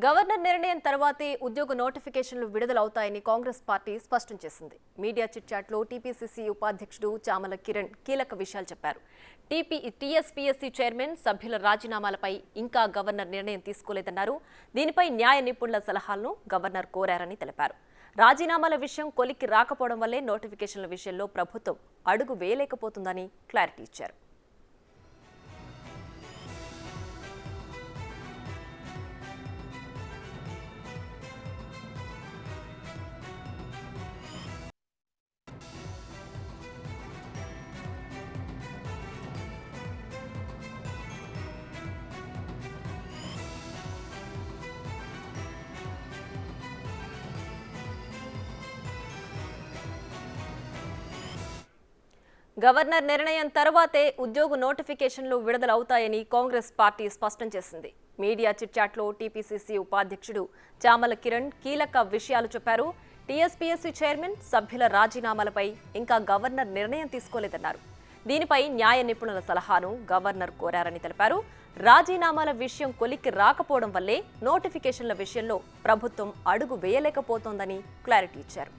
Governor నిర్ణయం తర్వాతే ఉద్యోగ నోటిఫికేషన్లు విడుదలవుతాయని కాంగ్రెస్ పార్టీ స్పష్టం చేసింది. మీడియా చిట్చాట్లో టీపీసీసీ ఉపాధ్యక్షుడు చామల కిరణ్ కీలక విషయాలు చెప్పారు. టీఎస్పీఎస్సీ చైర్మన్ సభ్యుల రాజీనామాలపై ఇంకా గవర్నర్ నిర్ణయం తీసుకోలేదన్నారు. దీనిపై న్యాయ నిపుణుల సలహాలను గవర్నర్ కోరారని తెలిపారు. రాజీనామాల విషయం కొలిక్కి రాకపోవడం వల్లే నోటిఫికేషన్ల విషయంలో ప్రభుత్వం అడుగు వేయలేకపోతుందని క్లారిటీ ఇచ్చారు. గవర్నర్ నిర్ణయం తర్వాతే ఉద్యోగ నోటిఫికేషన్లు విడుదలవుతాయని కాంగ్రెస్ పార్టీ స్పష్టం చేసింది. మీడియా చిట్చాట్లో టీపీసీసీ ఉపాధ్యక్షుడు చామల కిరణ్ కీలక విషయాలు చెప్పారు. టీఎస్పీఎస్సీ చైర్మన్ సభ్యుల రాజీనామాలపై ఇంకా గవర్నర్ నిర్ణయం తీసుకోలేదన్నారు. దీనిపై న్యాయ నిపుణుల సలహాను గవర్నర్ కోరారని తెలిపారు. రాజీనామాల విషయం కొలిక్కి రాకపోవడం వల్లే నోటిఫికేషన్ల విషయంలో ప్రభుత్వం అడుగు వేయలేకపోతోందని క్లారిటీ ఇచ్చారు.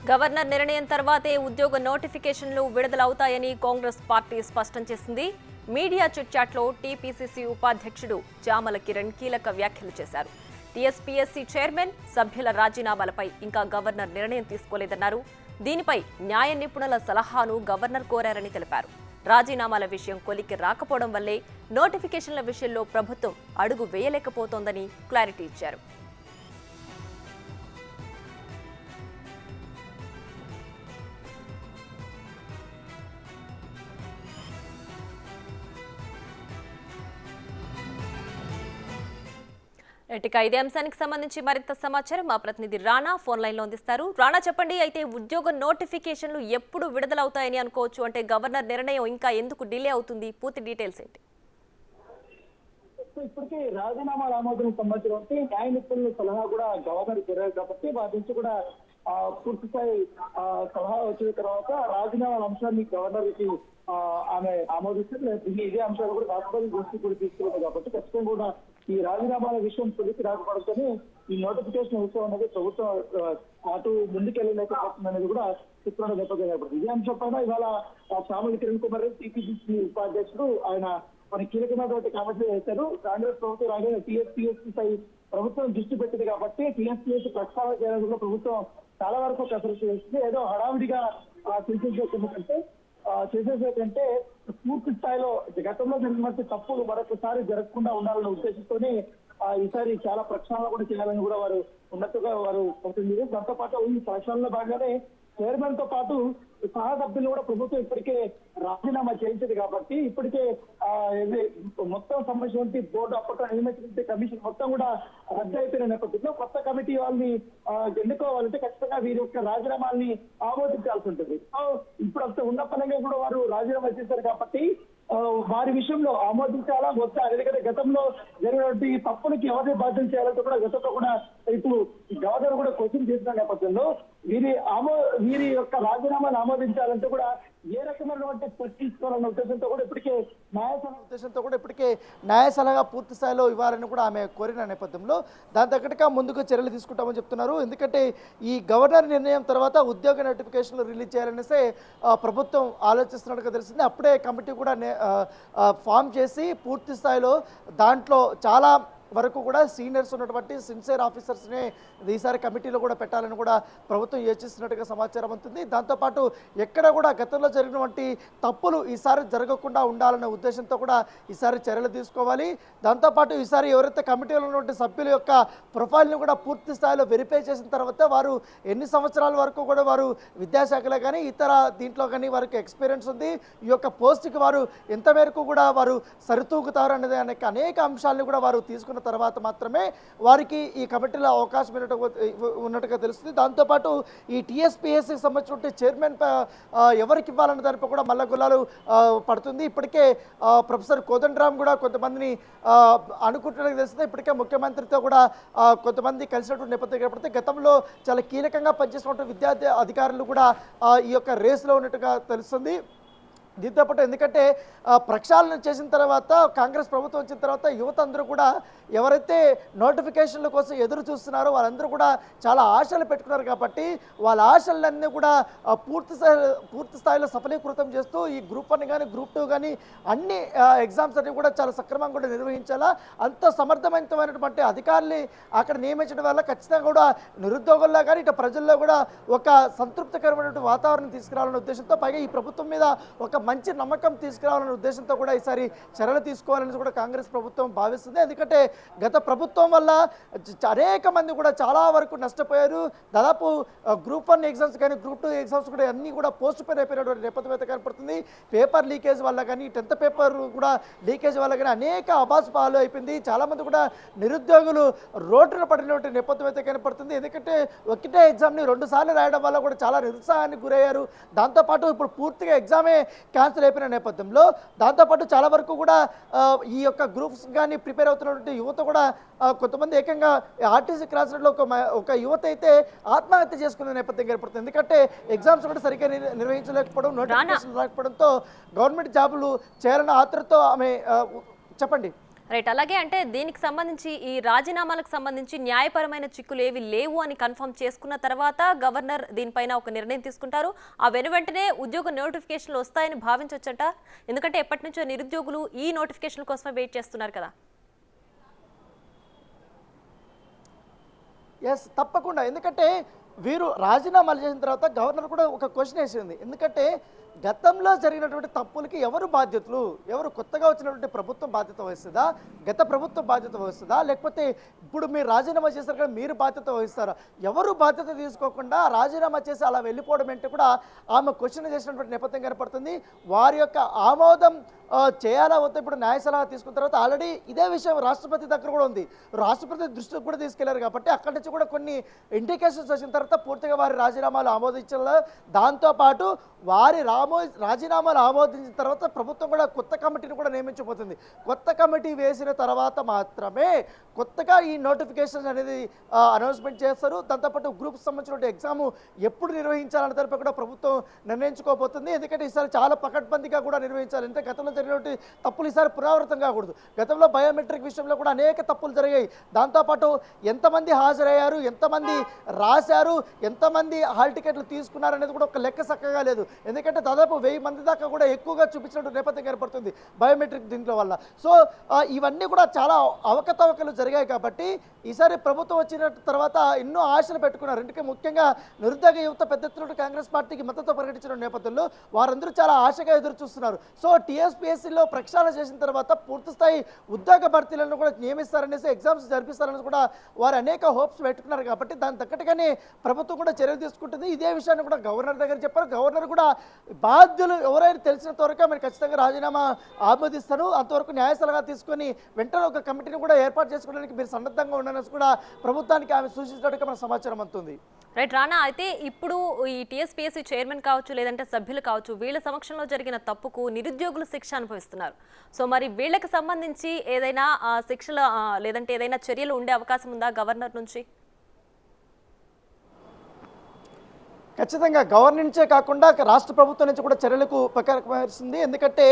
గవర్నర్ నిర్ణయం తర్వాతే ఉద్యోగ నోటిఫికేషన్లు విడుదలవుతాయని కాంగ్రెస్ పార్టీ స్పష్టం చేసింది. మీడియా చిట్చాట్లో టీపీసీసీ ఉపాధ్యక్షుడు చామల కిరణ్ కీలక వ్యాఖ్యలు చేశారు. టీఎస్పీఎస్సీ చైర్మన్ సభ్యుల రాజీనామాలపై ఇంకా గవర్నర్ నిర్ణయం తీసుకోలేదన్నారు. దీనిపై న్యాయ నిపుణుల సలహాను గవర్నర్ కోరారని తెలిపారు. రాజీనామాల విషయం కొలిక్కి రాకపోవడం వల్లే నోటిఫికేషన్ల విషయంలో ప్రభుత్వం అడుగు వేయలేకపోతోందని క్లారిటీ ఇచ్చారు. ఇక ఇదే అంశానికి సంబంధించి మరింత సమాచారం మా ప్రతినిధి రాణా ఫోన్ లైన్ లో అందిస్తారు. రాణా, చెప్పండి, అయితే ఉద్యోగ నోటిఫికేషన్లు ఎప్పుడు విడుదలవుతాయని అనుకోవచ్చు? అంటే గవర్నర్ నిర్ణయం ఇంకా ఎందుకు డిలే అవుతుంది? పూర్తి డీటెయిల్స్ ఏంటి? ఇప్పటికే రాజీనామాల ఆమోదం సంబంధించి న్యాయ నిపుణుల సలహా కూడా గవర్నర్ కోరారు కాబట్టి వారి నుంచి కూడా పూర్తి స్థాయి సలహా వచ్చిన తర్వాత రాజీనామాల అంశాన్ని గవర్నర్ కి ఆమె ఆమోదిస్తారు. ఇదే అంశాలు కూడా రాష్ట్రపతి దృష్టి కూడా తీసుకున్నారు కాబట్టి ఖచ్చితంగా కూడా ఈ రాజీనామాల విషయం కొలిక్కి రాకపోవడంతోనే ఈ నోటిఫికేషన్ విషయం అనేది ప్రభుత్వం అటు ముందుకెళ్ళలేకపోతుంది అనేది కూడా చిత్రంలో నేపథ్యం ఏర్పడుతుంది. ఇదే అంశం పైన ఇవాళ చామల కిరణ్ కుమార్ టీపీసీసీ ఉపాధ్యక్షుడు ఆయన కొన్ని కీలకమైనటువంటి కామెంట్లు చేశారు. కాంగ్రెస్ ప్రభుత్వం రాగానే టీఎస్పీఎస్సీ పై ప్రభుత్వం దృష్టి పెట్టింది కాబట్టి టీఎస్పీఎస్సీ ప్రక్షాళన చేయడంలో ప్రభుత్వం చాలా వరకు కసరత్తు చేస్తుంది. ఏదో హడావిడిగా చేసేసేకంటే పూర్తి స్థాయిలో గతంలో జరిగినటువంటి తప్పులు మరొకసారి జరగకుండా ఉండాలన్న ఉద్దేశంతోనే ఈసారి చాలా ప్రక్షాళన కూడా చేయాలని కూడా వారు ఉన్నట్టుగా వారు అవుతుంది. దాంతో పాటు ఈ ప్రక్షాళనలో భాగంగానే చైర్మన్ తో పాటు సహా సభ్యులు కూడా ప్రభుత్వం ఇప్పటికే రాజీనామా చేయించింది కాబట్టి ఇప్పటికే మొత్తం సంబంధించిన బోర్డు అప్పట్లో నియమించిన కమిషన్ మొత్తం కూడా రద్దు అయిపోయిన నేపథ్యంలో కొత్త కమిటీ వాళ్ళని ఎన్నుకోవాలంటే ఖచ్చితంగా వీరి యొక్క రాజీనామాల్ని ఆమోదించాల్సి ఉంటుంది. ఇప్పుడు అంత ఉన్న పరంగా కూడా వారు రాజీనామా చేశారు కాబట్టి వారి విషయంలో ఆమోదించాలా వద్దా, ఎందుకంటే గతంలో జరిగినటువంటి తప్పులకి ఎవరిని బాధ్యత చేయాలంటే కూడా గతంలో కూడా ఇప్పుడు గవర్నర్ కూడా క్వశ్చన్ చేసిన నేపథ్యంలో వీరి యొక్క రాజీనామాను ఆమోదించాలంటే కూడా ఏ రకమైనటువంటి చర్చించుకోవాలన్న ఉద్దేశంతో కూడా ఇప్పటికే న్యాయ సలహా పూర్తి స్థాయిలో ఇవ్వాలని కూడా ఆమె కోరిన నేపథ్యంలో దాని తగ్గట్టుగా ముందుకు చర్యలు తీసుకుంటామని చెప్తున్నారు. ఎందుకంటే ఈ గవర్నర్ నిర్ణయం తర్వాత ఉద్యోగ నోటిఫికేషన్లు రిలీజ్ చేయాలనేసే ప్రభుత్వం ఆలోచిస్తున్నట్టుగా తెలిసింది. అప్పుడే కమిటీ కూడా ఫామ్ చేసి పూర్తి స్థాయిలో దాంట్లో చాలా వరకు కూడా సీనియర్స్ ఉన్నటువంటి సిన్సియర్ ఆఫీసర్స్ని ఈసారి కమిటీలో కూడా పెట్టాలని కూడా ప్రభుత్వం యోచిస్తున్నట్టుగా సమాచారం ఉంటుంది. దాంతోపాటు ఎక్కడ కూడా గతంలో జరిగినటువంటి తప్పులు ఈసారి జరగకుండా ఉండాలనే ఉద్దేశంతో కూడా ఈసారి చర్యలు తీసుకోవాలి. దాంతోపాటు ఈసారి ఎవరైతే కమిటీలో ఉన్నటువంటి సభ్యుల యొక్క ప్రొఫైల్ని కూడా పూర్తి స్థాయిలో వెరిఫై చేసిన తర్వాత వారు ఎన్ని సంవత్సరాల వరకు కూడా వారు విద్యాశాఖలో కానీ ఇతర దీంట్లో కానీ వారికి ఎక్స్పీరియన్స్ ఉంది, ఈ యొక్క పోస్ట్కి వారు ఎంత మేరకు కూడా వారు సరితూగుతారు అనేది అనేక అంశాలను కూడా వారు తీసుకున్న తర్వాత మాత్రమే వారికి ఈ కమిటీలో అవకాశం ఉన్నట్టుగా తెలుస్తుంది. దాంతోపాటు ఈ టీఎస్పీఎస్సీకి సంబంధించిన చైర్మన్ ఎవరికి ఇవ్వాలన్న దానిపై కూడా మల్లగుల్లాలు పడుతుంది. ఇప్పటికే ప్రొఫెసర్ కోదండరామ్ కూడా కొంతమందిని అనుకుంటున్నట్టు తెలుస్తుంది. ఇప్పటికే ముఖ్యమంత్రితో కూడా కొంతమంది కలిసినటువంటి నేపథ్యం ఏర్పడితే గతంలో చాలా కీలకంగా పనిచేసినటువంటి విద్యార్థి అధికారులు కూడా ఈ యొక్క రేసులో ఉన్నట్టుగా తెలుస్తుంది. దీంతో పాటు ఎందుకంటే ప్రక్షాళన చేసిన తర్వాత కాంగ్రెస్ ప్రభుత్వం వచ్చిన తర్వాత యువత అందరూ కూడా ఎవరైతే నోటిఫికేషన్ల కోసం ఎదురు చూస్తున్నారో వాళ్ళందరూ కూడా చాలా ఆశలు పెట్టుకున్నారు కాబట్టి వాళ్ళ ఆశలన్నీ కూడా పూర్తి స్థాయిలో సఫలీకృతం చేస్తూ ఈ గ్రూప్ 1 కానీ గ్రూప్ 2 కానీ అన్ని ఎగ్జామ్స్ అన్ని కూడా చాలా సక్రమంగా కూడా నిర్వహించాలా. అంత సమర్థవంతమైనటువంటి అధికారుల్ని అక్కడ నియమించడం వల్ల ఖచ్చితంగా కూడా నిరుద్యోగుల్లో కానీ ఇటు ప్రజల్లో కూడా ఒక సంతృప్తికరమైనటువంటి వాతావరణం తీసుకురావాలనే ఉద్దేశంతో పైగా ఈ ప్రభుత్వం మీద ఒక మంచి నమ్మకం తీసుకురావాలనే ఉద్దేశంతో కూడా ఈసారి చర్యలు తీసుకోవాలని కూడా కాంగ్రెస్ ప్రభుత్వం భావిస్తుంది. ఎందుకంటే గత ప్రభుత్వం వల్ల అనేక మంది కూడా చాలా వరకు నష్టపోయారు. దాదాపు గ్రూప్ 1 ఎగ్జామ్స్ కానీ గ్రూప్ 2 ఎగ్జామ్స్ కూడా అన్నీ కూడా పోస్ట్ పోన్ అయిపోయినటువంటి నేపథ్యం అయితే కనపడుతుంది. పేపర్ లీకేజ్ వల్ల కానీ 10th పేపర్ కూడా లీకేజ్ వల్ల కానీ అనేక అబాస్పాలు అయిపోయింది. చాలామంది కూడా నిరుద్యోగులు రోడ్డున పడినటువంటి నేపథ్యం అయితే కనపడుతుంది. ఎందుకంటే ఒకటే ఎగ్జామ్ని 2 సార్లు రాయడం వల్ల కూడా చాలా నిరుత్సాహానికి గురయ్యారు. దాంతోపాటు ఇప్పుడు పూర్తిగా ఎగ్జామే క్యాన్సిల్ అయిపోయిన నేపథ్యంలో దాంతోపాటు చాలా వరకు కూడా ఈ యొక్క గ్రూప్స్ కానీ ప్రిపేర్ అవుతున్నటువంటి యువత కూడా కొంతమంది ఏకంగా ఆర్టీసీ క్రాస్ రోడ్లో ఒక యువత అయితే ఆత్మహత్య చేసుకునే నేపథ్యం ఏర్పడుతుంది. ఎందుకంటే ఎగ్జామ్స్ కూడా సరిగ్గా నిర్వహించలేకపోవడం, నోటిఫికేషన్ రాకపోవడంతో గవర్నమెంట్ జాబులు చేయాలన్న ఆతృతతో ఆమె చెప్పండి. రైట్. అలాగే అంటే దీనికి సంబంధించి ఈ రాజీనామాలకు సంబంధించి న్యాయపరమైన చిక్కులు ఏవి లేవు అని కన్ఫర్మ్ చేసుకున్న తర్వాత గవర్నర్ దీనిపైన ఒక నిర్ణయం తీసుకుంటారు. ఆ వెంటనే ఉద్యోగ నోటిఫికేషన్లు వస్తాయని భావించవచ్చట. ఎందుకంటే ఎప్పటి నుంచో నిరుద్యోగులు ఈ నోటిఫికేషన్ కోసమే వెయిట్ చేస్తున్నారు కదా. ఎస్, తప్పకుండా. ఎందుకంటే వీరు రాజీనామాలు చేసిన తర్వాత గవర్నర్ కూడా ఒక క్వశ్చన్ వేసింది. ఎందుకంటే గతంలో జరిగినటువంటి తప్పులకి ఎవరు బాధ్యతలు, ఎవరు కొత్తగా వచ్చినటువంటి ప్రభుత్వం బాధ్యత వహిస్తుందా, గత ప్రభుత్వం బాధ్యత వహిస్తుందా, లేకపోతే ఇప్పుడు మీరు రాజీనామా చేశారు కదా మీరు బాధ్యత వహిస్తారా? ఎవరు బాధ్యత తీసుకోకుండా రాజీనామా చేసి అలా వెళ్ళిపోవడం అంటే కూడా ఆమె క్వశ్చన్ చేసినటువంటి నేపథ్యం కనపడుతుంది. వారి యొక్క ఆమోదం చేయాలా వద్ద ఇప్పుడు న్యాయ సలహా తీసుకున్న తర్వాత ఆల్రెడీ ఇదే విషయం రాష్ట్రపతి దగ్గర కూడా ఉంది. రాష్ట్రపతి దృష్టికి కూడా తీసుకెళ్లారు కాబట్టి అక్కడి నుంచి కూడా కొన్ని ఇండికేషన్స్ వచ్చిన తర్వాత పూర్తిగా వారి రాజీనామాలు ఆమోదించారు. దాంతోపాటు వారి రాజీనామాలు ఆమోదించిన తర్వాత ప్రభుత్వం కూడా కొత్త కమిటీని కూడా నియమించబోతుంది. కొత్త కమిటీ వేసిన తర్వాత మాత్రమే కొత్తగా ఈ నోటిఫికేషన్ అనేది అనౌన్స్మెంట్ చేస్తారు. దాంతోపాటు గ్రూప్ సంబంధించిన ఎగ్జామ్ ఎప్పుడు నిర్వహించాలనే దానిపై కూడా ప్రభుత్వం నిర్ణయించుకోబోతుంది. ఎందుకంటే ఈసారి చాలా పకడ్బందీగా కూడా నిర్వహించాలి. అంటే గతంలో జరిగినటువంటి తప్పులు ఈసారి పునరావృతం కాకూడదు. గతంలో బయోమెట్రిక్ విషయంలో కూడా అనేక తప్పులు జరిగాయి. దాంతోపాటు ఎంతమంది హాజరయ్యారు, ఎంతమంది రాశారు, ఎంతమంది హాల్ టికెట్లు తీసుకున్నారు అనేది కూడా ఒక లెక్క చక్కగా లేదు. ఎందుకంటే దాదాపు 1000 మంది దాకా కూడా ఎక్కువగా చూపించినట్టు నేపథ్యం ఏర్పడుతుంది బయోమెట్రిక్ దీంట్లో వల్ల. సో ఇవన్నీ కూడా చాలా అవకతవకలు జరిగాయి కాబట్టి ఈసారి ప్రభుత్వం వచ్చిన తర్వాత ఎన్నో ఆశలు పెట్టుకున్నారు. ఎందుకంటే ముఖ్యంగా నిరుద్యోగ యువత పెద్ద ఎత్తున కాంగ్రెస్ పార్టీకి మద్దతు ప్రకటించిన నేపథ్యంలో వారందరూ చాలా ఆశగా ఎదురు చూస్తున్నారు. సో టీఎస్పీఎస్సీలో ప్రక్షాళన చేసిన తర్వాత పూర్తిస్థాయి ఉద్యోగ భర్తీలను కూడా నియమిస్తారనేసి ఎగ్జామ్స్ జరిపిస్తారని కూడా వారు అనేక హోప్స్ పెట్టుకున్నారు. కాబట్టి దాని తగ్గట్టుగానే ప్రభుత్వం కూడా చర్యలు తీసుకుంటుంది. ఇదే విషయాన్ని కూడా గవర్నర్ దగ్గర చెప్పారు. గవర్నర్ కూడా బాధ్యులు ఎవరైనా తెలిసినంత వరకు మీరు ఖచ్చితంగా రాజీనామా ఆమోదిస్తాను, అంతవరకు న్యాయ సలహా తీసుకొని వెంటనే ఒక కమిటీని కూడా ఏర్పాటు చేసుకోవడానికి మీరు సన్నద్ధంగా ఉండని కూడా ప్రభుత్వానికి ఆమె సూచించినట్టుగా మన సమాచారం అందుతుంది. రైట్ రానా, అయితే ఇప్పుడు ఈ టీఎస్పీఎస్సీ చైర్మన్ కావచ్చు లేదంటే సభ్యులు కావచ్చు వీళ్ళ సమక్షంలో జరిగిన తప్పుకు నిరుద్యోగులు శిక్ష అనుభవిస్తున్నారు. సో మరి వీళ్ళకి సంబంధించి ఏదైనా శిక్షల లేదంటే ఏదైనా చర్యలు ఉండే అవకాశం ఉందా గవర్నర్ నుంచి? ఖచ్చితంగా గవర్నర్ నుంచే కాకుండా రాష్ట్ర ప్రభుత్వం నుంచి కూడా చర్యలకు ఉపకరిస్తుంది. ఎందుకంటే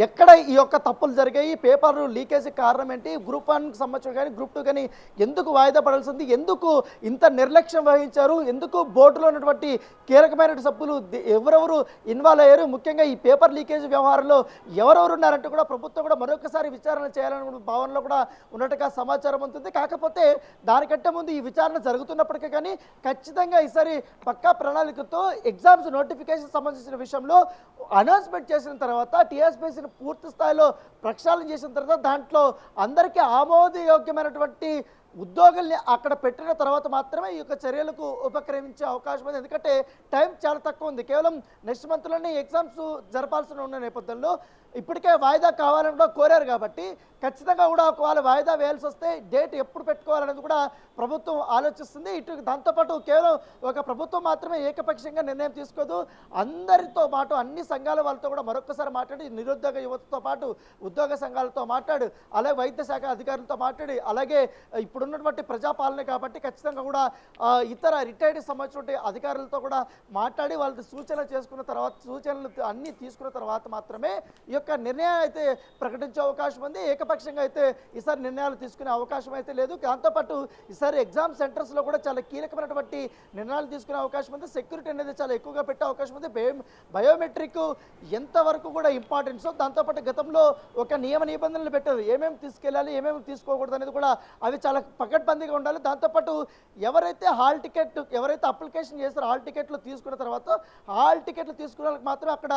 ఎక్కడ ఈ యొక్క తప్పులు జరిగాయి, పేపర్ లీకేజ్ కారణం ఏంటి, గ్రూప్ 1 సంబంధించిన కానీ గ్రూప్ 2 కానీ ఎందుకు వాయిదా పడాల్సింది, ఎందుకు ఇంత నిర్లక్ష్యం వహించారు, ఎందుకు బోర్డులో ఉన్నటువంటి కీలకమైన సభ్యులు ఎవరెవరు ఇన్వాల్వ్ అయ్యారు, ముఖ్యంగా ఈ పేపర్ లీకేజ్ వ్యవహారంలో ఎవరెవరు ఉన్నారంటే కూడా ప్రభుత్వం కూడా మరొకసారి విచారణ చేయాలనే భావనలో కూడా ఉన్నట్టుగా సమాచారం ఉంటుంది. కాకపోతే దానికంటే ముందు ఈ విచారణ జరుగుతున్నప్పటికీ కానీ ఖచ్చితంగా ఈసారి పక్కా ప్రణాళిక ఎగ్జామ్స్ నోటిఫికేషన్ సంబంధించిన విషయంలో అనౌన్స్మెంట్ చేసిన తర్వాత టీఎస్పీఎస్సీని పూర్తి స్థాయిలో ప్రక్షాళన చేసిన తర్వాత దాంట్లో అందరికీ ఆమోదయోగ్యమైనటువంటి ఉద్యోగుల్ని అక్కడ పెట్టిన తర్వాత మాత్రమే ఈ యొక్క చర్యలకు ఉపక్రమించే అవకాశం ఉంది. ఎందుకంటే టైం చాలా తక్కువ ఉంది. కేవలం నెక్స్ట్ మంత్లోనే ఎగ్జామ్స్ జరపాల్సి ఉన్న నేపథ్యంలో ఇప్పటికే వాయిదా కావాలని కూడా కోరారు కాబట్టి ఖచ్చితంగా కూడా ఒకవేళ వాయిదా వేయాల్సి వస్తే డేట్ ఎప్పుడు పెట్టుకోవాలనేది కూడా ప్రభుత్వం ఆలోచిస్తుంది. ఇటు దాంతోపాటు కేవలం ఒక ప్రభుత్వం మాత్రమే ఏకపక్షంగా నిర్ణయం తీసుకోదు, అందరితో పాటు అన్ని సంఘాల వాళ్ళతో కూడా మరొకసారి మాట్లాడి నిరుద్యోగ యువతతో పాటు ఉద్యోగ సంఘాలతో మాట్లాడు, అలాగే వైద్య శాఖ అధికారులతో మాట్లాడి, అలాగే ఇప్పుడున్నటువంటి ప్రజాపాలన కాబట్టి ఖచ్చితంగా కూడా ఇతర రిటైర్డ్ సంబంధించిన అధికారులతో కూడా మాట్లాడి వాళ్ళకి సూచనలు చేసుకున్న తర్వాత సూచనలు అన్నీ తీసుకున్న తర్వాత మాత్రమే ఈ యొక్క నిర్ణయం అయితే ప్రకటించే అవకాశం ఉంది. ఏకపక్షంగా అయితే ఈసారి నిర్ణయాలు తీసుకునే అవకాశం అయితే లేదు. దాంతోపాటు ఈసారి ఎగ్జామ్ సెంటర్స్లో కూడా చాలా కీలకమైనటువంటి నిర్ణయాలు తీసుకునే అవకాశం ఉంది. సెక్యూరిటీ అనేది చాలా ఎక్కువగా పెట్టే అవకాశం ఉంది. బయోమెట్రిక్ ఎంతవరకు కూడా ఇంపార్టెన్స్, దాంతోపాటు గతంలో ఒక నియమ నిబంధనలు పెట్టారు, ఏమేమి తీసుకెళ్ళాలి ఏమేమి తీసుకోకూడదు అనేది కూడా అవి చాలా పకడ్బందీగా ఉండాలి. దాంతోపాటు ఎవరైతే హాల్ టికెట్ ఎవరైతే అప్లికేషన్ చేస్తారో హాల్ టికెట్లు తీసుకున్న తర్వాత హాల్ టికెట్లు తీసుకున్న వాళ్ళకి మాత్రం అక్కడ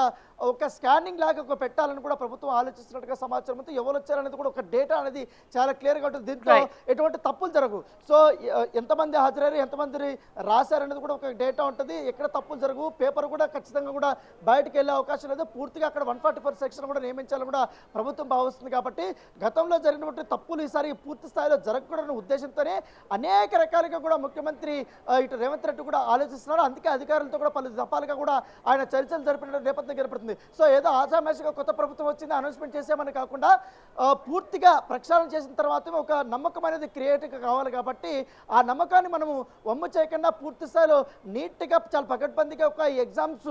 ఒక స్కానింగ్ లాగా ఒక పెట్టాలని కూడా ప్రభుత్వం ఆలోచిస్తున్నట్టుగా సమాచారం ఉంది. ఎవరు వచ్చారనేది కూడా ఒక డేటా అనేది చాలా క్లియర్గా ఉంటుంది. దీంట్లో ఎటువంటి తప్పులు జరగవు. సో ఎంతమంది హాజరయ్యారు ఎంతమంది రాశారనేది కూడా ఒక డేటా ఉంటుంది. ఎక్కడ తప్పులు జరగవు. పేపర్ కూడా ఖచ్చితంగా కూడా బయటకు వెళ్ళే అవకాశం లేదు. పూర్తిగా అక్కడ 144 సెక్షన్ కూడా నియమించాలని కూడా ప్రభుత్వం భావిస్తుంది. కాబట్టి గతంలో జరిగినటువంటి తప్పులు ఈసారి పూర్తి స్థాయిలో జరగకూడని ఉద్దేశంతోనే అనేక రకాలుగా కూడా ముఖ్యమంత్రి ఇటు రేవంత్ రెడ్డి కూడా ఆలోచిస్తున్నారు. అందుకే అధికారులతో కూడా పలు దఫాలుగా కూడా ఆయన చర్చలు జరిపిన నేపథ్యం ఏర్పడుతుంది. సో ఏదో ఆషామాషిగా కొత్త ప్రభుత్వం వచ్చింది అనౌన్స్మెంట్ చేసామని కాకుండా పూర్తిగా ప్రక్షాళన చేసిన తర్వాత ఒక నమ్మకం అనేది క్రియేట్గా కావాలి. కాబట్టి ఆ నమ్మకాన్ని మనము వమ్ము చేయకుండా పూర్తి స్థాయిలో నీట్గా చాలా పకడ్బందీగా ఒక ఎగ్జామ్స్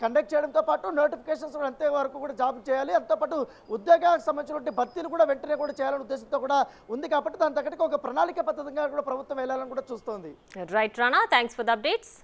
కండక్ట్ చేయడంతో పాటు నోటిఫికేషన్స్ కూడా అంతే వరకు కూడా జాబ్ చేయాలి. అంతోపాటు ఉద్యోగాలకు సంబంధించినటువంటి భర్తీలు కూడా వెంటనే కూడా చేయాలనే ఉద్దేశంతో కూడా ఉంది. కాబట్టి దాని తగ్గట్టుగా ఒక ప్రణాళిక పద్ధతిగా కూడా ప్రభుత్వం వెళ్ళాలని కూడా చూస్తోంది. Right Rana, thanks for the updates.